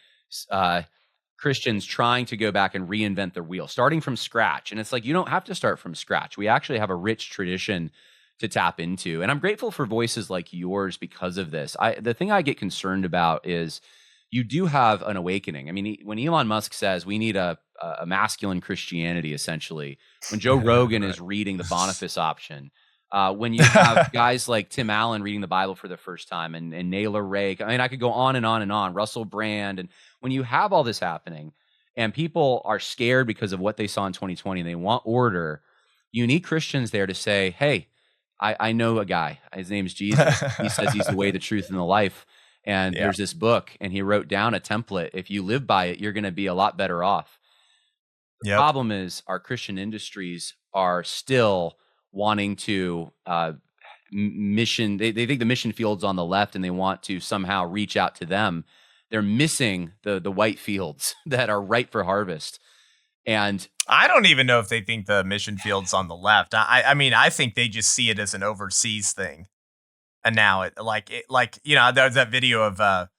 Christians trying to go back and reinvent the wheel, starting from scratch. And it's like, you don't have to start from scratch. We actually have a rich tradition to tap into. And I'm grateful for voices like yours because of this. The thing I get concerned about is you do have an awakening. I mean, when Elon Musk says we need a masculine Christianity, essentially, when Joe Rogan is reading the Boniface option, when you have guys like Tim Allen reading the Bible for the first time and Naylor Rake, I mean, I could go on and on and on, Russell Brand. And when you have all this happening and people are scared because of what they saw in 2020 and they want order, you need Christians there to say, hey, I know a guy, his name's Jesus. He says he's the way, the truth, and the life. And there's this book, and he wrote down a template. If you live by it, you're going to be a lot better off. The problem is our Christian industries are still wanting to mission. They think the mission field's on the left, and they want to somehow reach out to them. They're missing the white fields that are ripe for harvest. And I don't even know if they think the mission field's on the left. I mean, I think they just see it as an overseas thing. And now there was that video of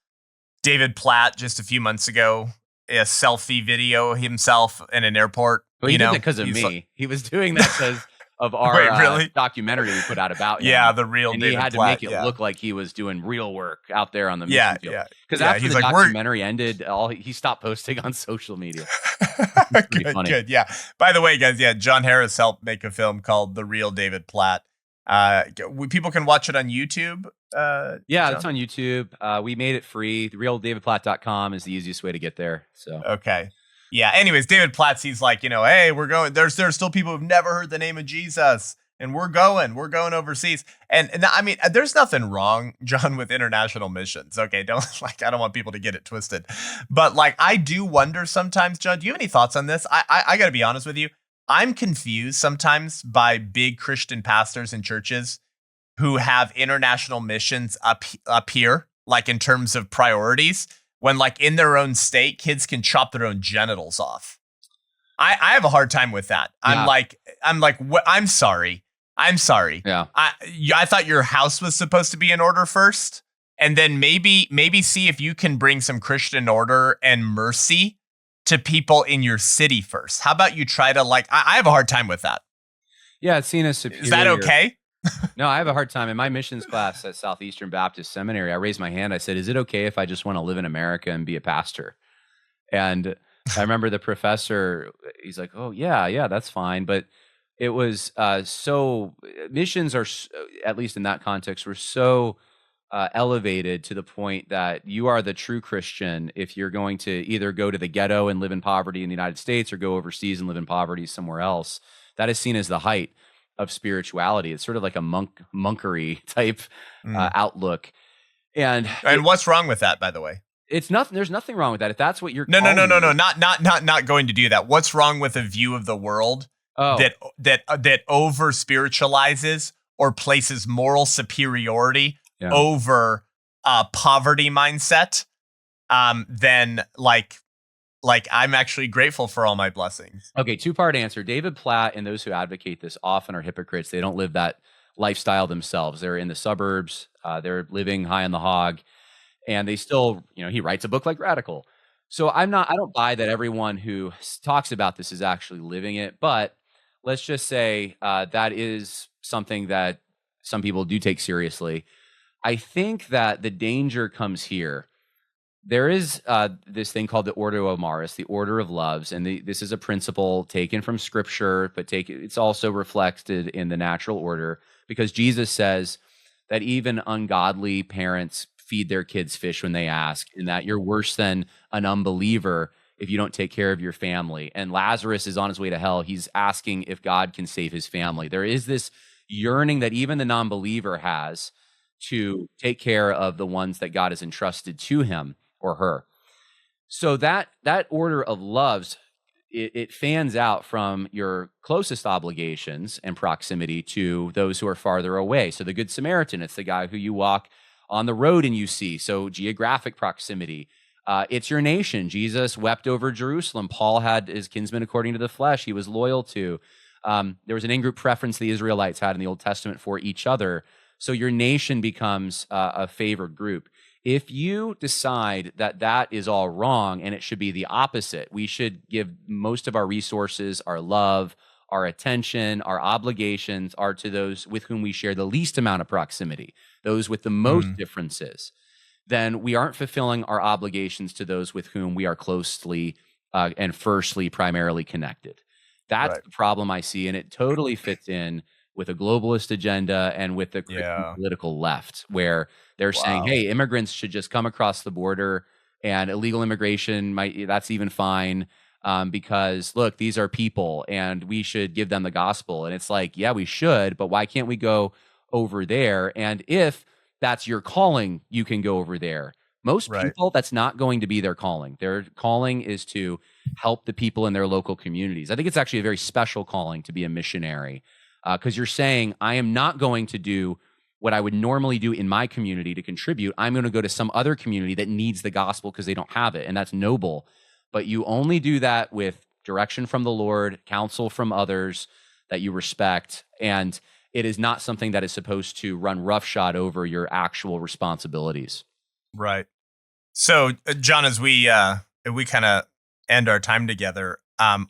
David Platt just a few months ago, a selfie video himself in an airport. Well, he did that because of me. He was doing that because of our documentary we put out about him. Yeah, the real and David he had Platt, to make it look like he was doing real work out there on the mission field. Yeah, because after the documentary ended, he stopped posting on social media. Good. Yeah. By the way, guys, Jon Harris helped make a film called The Real David Platt. People can watch it on YouTube. It's on YouTube. We made it free. TheRealDavidPlatt.com is the easiest way to get there. So okay. Yeah. Anyways, David Platt, he's like, hey, we're going. There's still people who've never heard the name of Jesus, and we're going overseas. And I mean, there's nothing wrong, John, with international missions. Okay, I don't want people to get it twisted, but like, I do wonder sometimes, John. Do you have any thoughts on this? I got to be honest with you. I'm confused sometimes by big Christian pastors and churches who have international missions up here, like in terms of priorities, when like in their own state, kids can chop their own genitals off. I have a hard time with that. Yeah. I'm like, what? I'm sorry. Yeah. I thought your house was supposed to be in order first, and then maybe see if you can bring some Christian order and mercy to people in your city first. How about you try to I have a hard time with that. Yeah, it's seen as superior. Is that okay? No, I have a hard time. In my missions class at Southeastern Baptist Seminary, I raised my hand. I said, is it okay if I just want to live in America and be a pastor? And I remember the professor, he's like, oh, yeah, that's fine. But it was missions are, at least in that context, were so elevated to the point that you are the true Christian if you're going to either go to the ghetto and live in poverty in the United States or go overseas and live in poverty somewhere else. That is seen as the height of spirituality. It's sort of like a monkery type outlook. And what's wrong with that, by the way? It's nothing. There's nothing wrong with that. If that's what you're no, not going to do that. What's wrong with a view of the world that over spiritualizes or places moral superiority over poverty mindset? Then I'm actually grateful for all my blessings. Okay, two-part answer. David Platt and those who advocate this often are hypocrites. They don't live that lifestyle themselves. They're in the suburbs. They're living high on the hog, and they still, he writes a book like Radical. So I don't buy that everyone who talks about this is actually living it, but let's just say that is something that some people do take seriously. I think that the danger comes here. There is this thing called the Ordo Amoris, the order of loves, and this is a principle taken from Scripture, but it's also reflected in the natural order, because Jesus says that even ungodly parents feed their kids fish when they ask, and that you're worse than an unbeliever if you don't take care of your family. And Lazarus is on his way to hell. He's asking if God can save his family. There is this yearning that even the non-believer has to take care of the ones that God has entrusted to him or her. So that order of loves, it fans out from your closest obligations and proximity to those who are farther away. So the Good Samaritan, it's the guy who you walk on the road and you see. So geographic proximity. It's your nation. Jesus wept over Jerusalem. Paul had his kinsman according to the flesh he was loyal to. There was an in-group preference the Israelites had in the Old Testament for each other. So your nation becomes a favored group. If you decide that that is all wrong and it should be the opposite, we should give most of our resources, our love, our attention, our obligations are to those with whom we share the least amount of proximity, those with the most differences, then we aren't fulfilling our obligations to those with whom we are closely and firstly primarily connected. That's the problem I see, and it totally fits in with a globalist agenda and with the Christian political left, where they're saying, hey, immigrants should just come across the border and illegal immigration, that's even fine because, look, these are people and we should give them the gospel. And it's like, yeah, we should, but why can't we go over there? And if that's your calling, you can go over there. Most people, that's not going to be their calling. Their calling is to help the people in their local communities. I think it's actually a very special calling to be a missionary because you're saying, I am not going to do what I would normally do in my community to contribute. I'm going to go to some other community that needs the gospel because they don't have it. And that's noble. But you only do that with direction from the Lord, counsel from others that you respect. And it is not something that is supposed to run roughshod over your actual responsibilities. Right. So, John, as we kind of end our time together,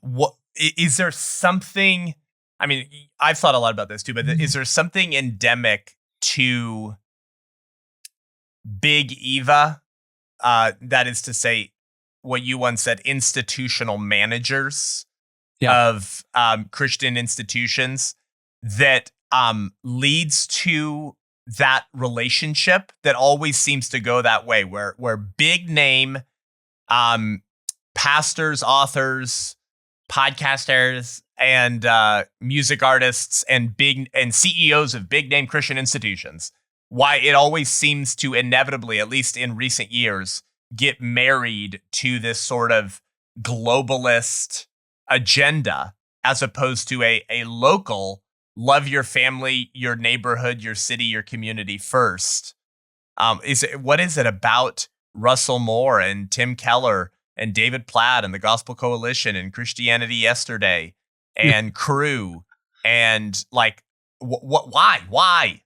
what is there something? I mean, I've thought a lot about this too, but is there something endemic to Big Eva? That is to say, what you once said, institutional managers of Christian institutions that leads to that relationship that always seems to go that way, where big name pastors, authors, podcasters, and music artists and CEOs of big name Christian institutions, why it always seems to inevitably, at least in recent years, get married to this sort of globalist agenda as opposed to a local love your family, your neighborhood, your city, your community first. What is it about Russell Moore and Tim Keller and David Platt and the Gospel Coalition and Christianity Yesterday and Crew and like why?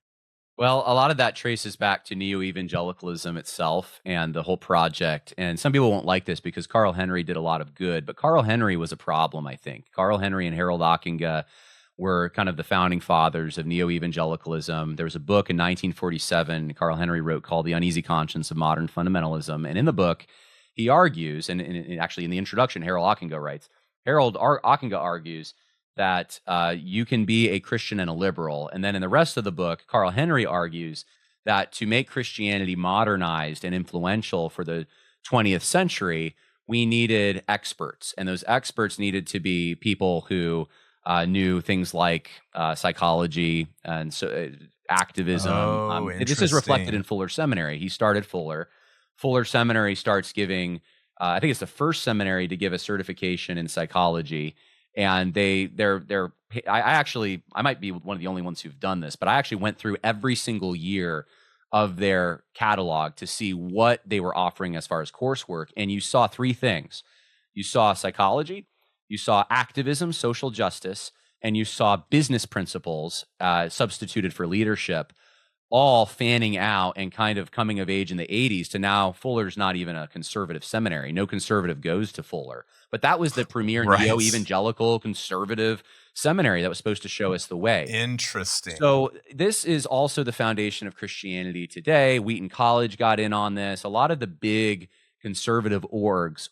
Well, a lot of that traces back to neo-evangelicalism itself and the whole project. And some people won't like this because Carl Henry did a lot of good, but Carl Henry was a problem, I think. Carl Henry and Harold Ockenga were kind of the founding fathers of neo-evangelicalism. There was a book in 1947 Carl Henry wrote called The Uneasy Conscience of Modern Fundamentalism. And in the book, he argues, and actually in the introduction, Harold Ockenga writes, Ockenga argues that you can be a Christian and a liberal. And then in the rest of the book, Carl Henry argues that to make Christianity modernized and influential for the 20th century, we needed experts. And those experts needed to be people who knew things like psychology and activism. This is reflected in Fuller Seminary. He started Fuller. Fuller Seminary starts giving, I think it's the first seminary to give a certification in psychology. And I might be one of the only ones who've done this, but I actually went through every single year of their catalog to see what they were offering as far as coursework. And you saw three things. You saw psychology, you saw activism, social justice, and you saw business principles substituted for leadership, all fanning out and kind of coming of age in the 80s to now Fuller's not even a conservative seminary. No conservative goes to Fuller. But that was the premier neo-evangelical conservative seminary that was supposed to show us the way. Interesting. So this is also the foundation of Christianity today. Wheaton College got in on this. A lot of the big conservative orgs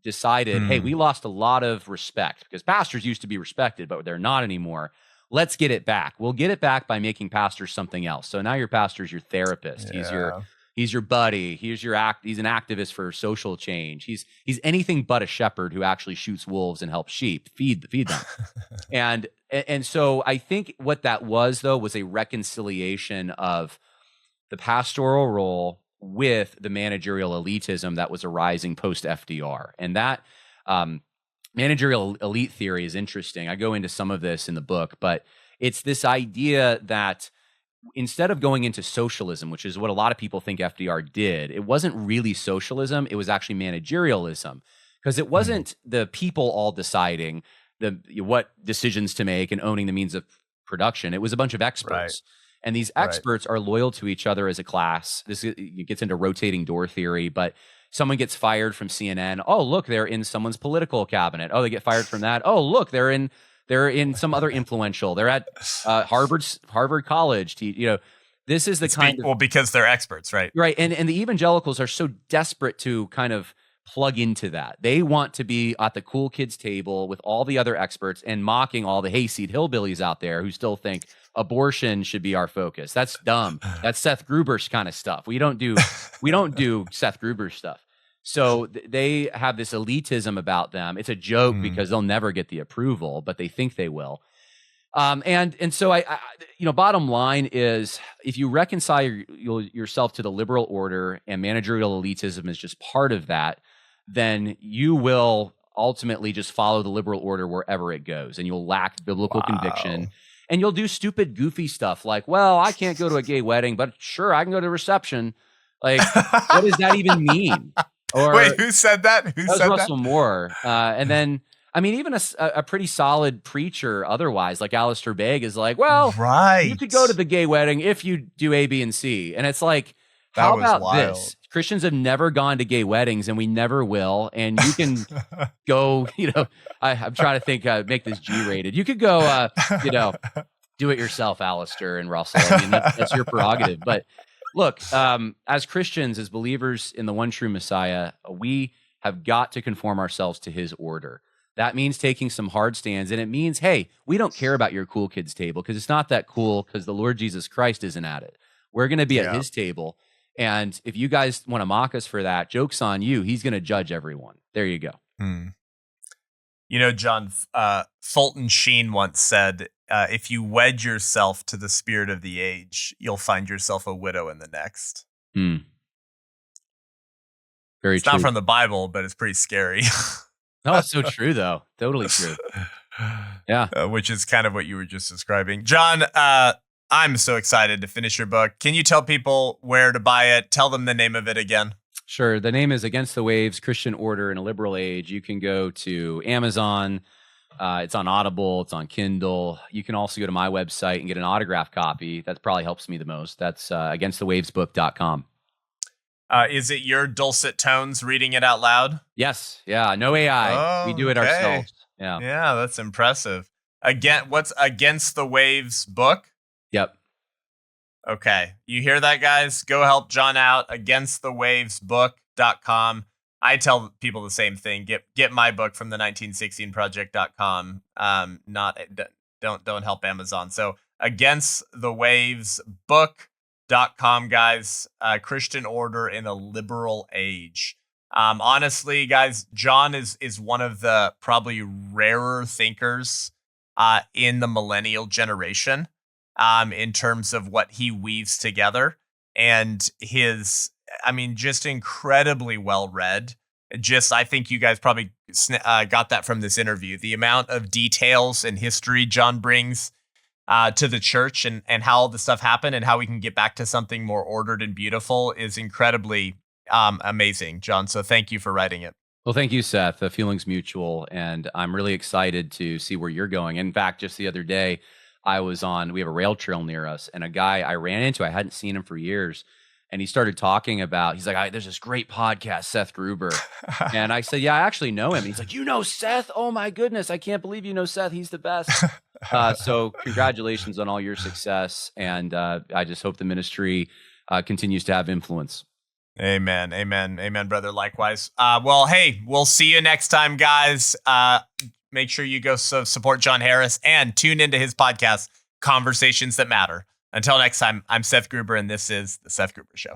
decided, hey, we lost a lot of respect because pastors used to be respected, but they're not anymore. Let's get it back. We'll get it back by making pastors something else. So now your pastor's your therapist. He's your buddy. He's an activist for social change. He's anything but a shepherd who actually shoots wolves and helps sheep feed them. and so I think what that was, though, was a reconciliation of the pastoral role with the managerial elitism that was arising post FDR. And that managerial elite theory is interesting. I go into some of this in the book, but it's this idea that instead of going into socialism, which is what a lot of people think FDR did, it wasn't really socialism. It was actually managerialism, because it wasn't the people all deciding what decisions to make and owning the means of production. It was a bunch of experts. Right. And these experts are loyal to each other as a class. This gets into rotating door theory, but someone gets fired from CNN. Oh, look, they're in someone's political cabinet. Oh, they get fired from that. Oh, look, they're in some other influential. They're at Harvard College. This is the kind of, well, because they're experts, right? Right. And the evangelicals are so desperate to kind of plug into that. They want to be at the cool kids table with all the other experts and mocking all the hayseed hillbillies out there who still think abortion should be our focus. That's dumb. That's Seth Gruber's kind of stuff. We don't do Seth Gruber stuff. So they have this elitism about them. It's a joke because they'll never get the approval, but they think they will. And so I bottom line is, if you reconcile yourself to the liberal order and managerial elitism is just part of that, then you will ultimately just follow the liberal order wherever it goes, and you'll lack biblical conviction, and you'll do stupid, goofy stuff like, well, I can't go to a gay wedding, but sure, I can go to a reception. Like, what does that even mean? Or, wait, who said that? That was Russell Moore. And then, I mean, even a pretty solid preacher otherwise, like Alistair Begg, is like, well, you could go to the gay wedding if you do A, B, and C. And it's like, how about this? Christians have never gone to gay weddings, and we never will. And you can go, I'm trying to think, make this G-rated. You could go, do it yourself, Alistair and Russell. I mean, that's your prerogative. But look, as Christians, as believers in the one true Messiah, we have got to conform ourselves to his order. That means taking some hard stands, and it means, hey, we don't care about your cool kids table because it's not that cool because the Lord Jesus Christ isn't at it. We're going to be at his table, and if you guys want to mock us for that, joke's on you. He's going to judge everyone. There you go. John, Fulton Sheen once said, if you wed yourself to the spirit of the age, you'll find yourself a widow in the next. Very it's true. not from the Bible, but it's pretty scary. No, it's so true, though. Totally true. Yeah. Which is kind of what you were just describing. John, I'm so excited to finish your book. Can you tell people where to buy it? Tell them the name of it again. Sure. The name is Against the Waves, Christian Order in a Liberal Age. You can go to Amazon. It's on Audible. It's on Kindle. You can also go to my website and get an autographed copy. That probably helps me the most. That's againstthewavesbook.com. Is it your dulcet tones reading it out loud? Yes. Yeah. No AI. We do it ourselves. Yeah. Yeah, that's impressive. What's Against the Waves book? Yep. Okay. You hear that, guys? Go help John out. Againstthewavesbook.com. I tell people the same thing. Get my book from the 1916project.com. Don't help Amazon. So againstthewavesbook.com, guys. Christian Order in a Liberal Age. Honestly, guys, John is one of the probably rarer thinkers in the millennial generation in terms of what he weaves together, and just incredibly well read. I think you guys probably got that from this interview. The amount of details and history John brings to the church and how all this stuff happened and how we can get back to something more ordered and beautiful is incredibly amazing, John. So thank you for writing it. Well, thank you, Seth. The feeling's mutual, and I'm really excited to see where you're going. In fact, just the other day, we have a rail trail near us, and a guy I ran into, I hadn't seen him for years, and he started talking about, he's like, there's this great podcast, Seth Gruber. And I said, yeah, I actually know him. And he's like, you know Seth? Oh my goodness, I can't believe you know Seth. He's the best. So congratulations on all your success, and I just hope the ministry continues to have influence. Amen. Amen. Amen, brother. Likewise. Well, hey, we'll see you next time, guys. Make sure you go support Jon Harris and tune into his podcast, Conversations That Matter. Until next time, I'm Seth Gruber, and this is The Seth Gruber Show.